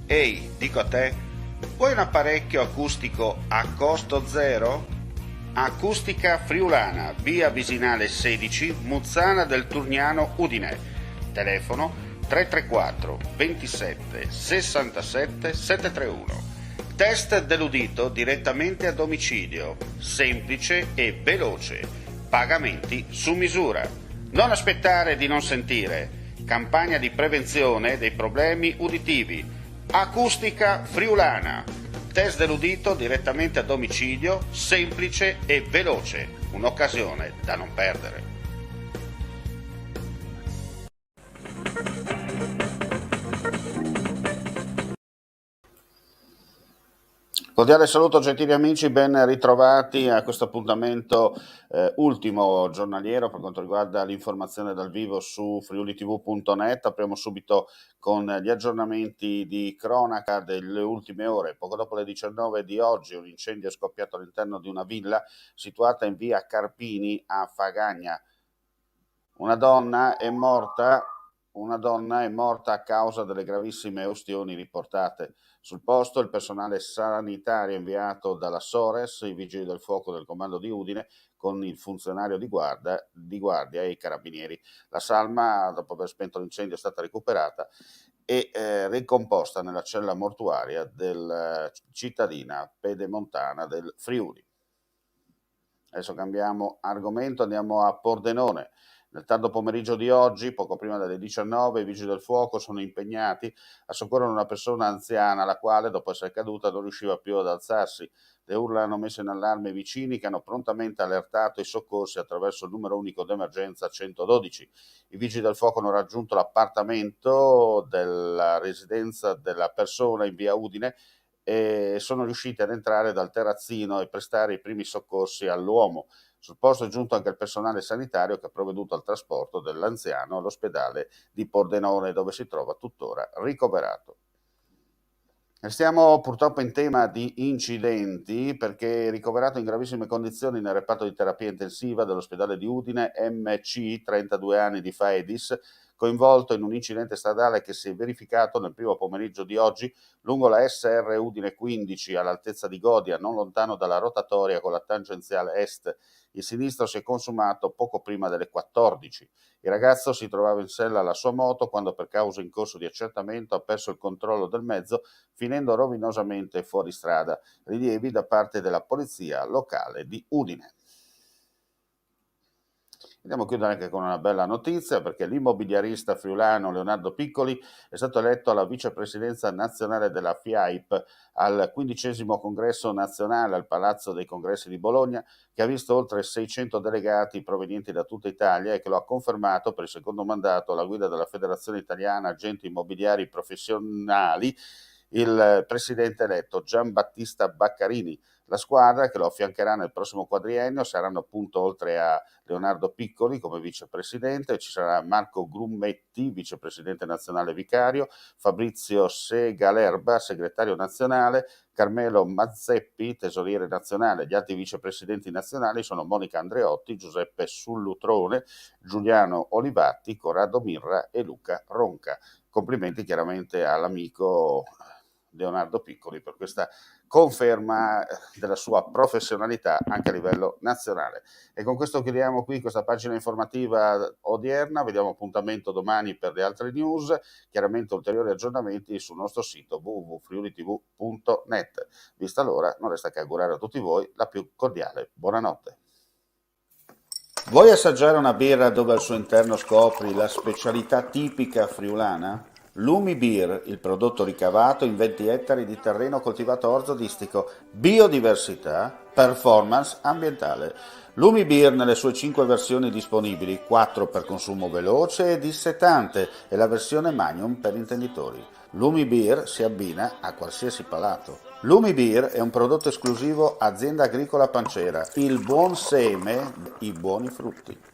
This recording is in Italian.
Ehi, dico a te, vuoi un apparecchio acustico a costo zero? Acustica Friulana, via Visinale 16, Muzzana del Turniano, Udine. Telefono 334 27 67 731. Test dell'udito direttamente a domicilio, semplice e veloce. Pagamenti su misura. Non aspettare di non sentire. Campagna di prevenzione dei problemi uditivi. Acustica Friulana. Test dell'udito direttamente a domicilio, semplice e veloce. Un'occasione da non perdere. Cordiale saluto gentili amici, ben ritrovati a questo appuntamento ultimo giornaliero per quanto riguarda l'informazione dal vivo su friulitv.net. Apriamo subito con gli aggiornamenti di cronaca delle ultime ore. Poco dopo le 19 di oggi un incendio è scoppiato all'interno di una villa situata in via Carpini a Fagagna. Una donna è morta a causa delle gravissime ustioni riportate. Sul posto il personale sanitario inviato dalla Sores, i vigili del fuoco del comando di Udine, con il funzionario di guardia e i carabinieri. La salma, dopo aver spento l'incendio, è stata recuperata e ricomposta nella cella mortuaria della cittadina pedemontana del Friuli. Adesso cambiamo argomento, andiamo a Pordenone. Nel tardo pomeriggio di oggi, poco prima delle 19, i vigili del fuoco sono impegnati a soccorrere una persona anziana, la quale, dopo essere caduta, non riusciva più ad alzarsi. Le urla hanno messo in allarme i vicini, che hanno prontamente allertato i soccorsi attraverso il numero unico d'emergenza 112. I vigili del fuoco hanno raggiunto l'appartamento della residenza della persona in via Udine e sono riusciti ad entrare dal terrazzino e prestare i primi soccorsi all'uomo. Sul posto è giunto anche il personale sanitario che ha provveduto al trasporto dell'anziano all'ospedale di Pordenone, dove si trova tuttora ricoverato. Restiamo purtroppo in tema di incidenti, perché ricoverato in gravissime condizioni nel reparto di terapia intensiva dell'ospedale di Udine, MC, 32 anni di Faedis, coinvolto in un incidente stradale che si è verificato nel primo pomeriggio di oggi lungo la SR Udine 15 all'altezza di Godia, non lontano dalla rotatoria con la tangenziale est. Il sinistro si è consumato poco prima delle 14. Il ragazzo si trovava in sella alla sua moto quando, per causa in corso di accertamento, ha perso il controllo del mezzo, finendo rovinosamente fuori strada. Rilievi da parte della polizia locale di Udine. Andiamo a chiudere anche con una bella notizia, perché l'immobiliarista friulano Leonardo Piccoli è stato eletto alla vicepresidenza nazionale della FIAIP al 15° congresso nazionale al Palazzo dei Congressi di Bologna, che ha visto oltre 600 delegati provenienti da tutta Italia e che lo ha confermato per il secondo mandato alla guida della Federazione Italiana Agenti Immobiliari Professionali, il presidente eletto Giambattista Baccarini. La squadra che lo affiancherà nel prossimo quadriennio saranno appunto, oltre a Leonardo Piccoli come vicepresidente, ci sarà Marco Grummetti, vicepresidente nazionale vicario, Fabrizio Segalerba, segretario nazionale, Carmelo Mazzeppi, tesoriere nazionale. Gli altri vicepresidenti nazionali sono Monica Andreotti, Giuseppe Sullutrone, Giuliano Olivatti, Corrado Mirra e Luca Ronca. Complimenti chiaramente all'amico Leonardo Piccoli per questa conferma della sua professionalità anche a livello nazionale. E con questo chiudiamo qui questa pagina informativa odierna. Vediamo appuntamento domani per le altre news, chiaramente ulteriori aggiornamenti sul nostro sito www.friulitv.net. Vista l'ora, non resta che augurare a tutti voi la più cordiale buonanotte. Vuoi assaggiare una birra dove al suo interno scopri la specialità tipica friulana? Lumi Beer, il prodotto ricavato in 20 ettari di terreno coltivato orzodistico, biodiversità, performance ambientale. Lumi Beer nelle sue 5 versioni disponibili, 4 per consumo veloce e dissetante e la versione Magnum per intenditori. Lumi Beer si abbina a qualsiasi palato. Lumi Beer è un prodotto esclusivo Azienda Agricola Pancera, il buon seme, i buoni frutti.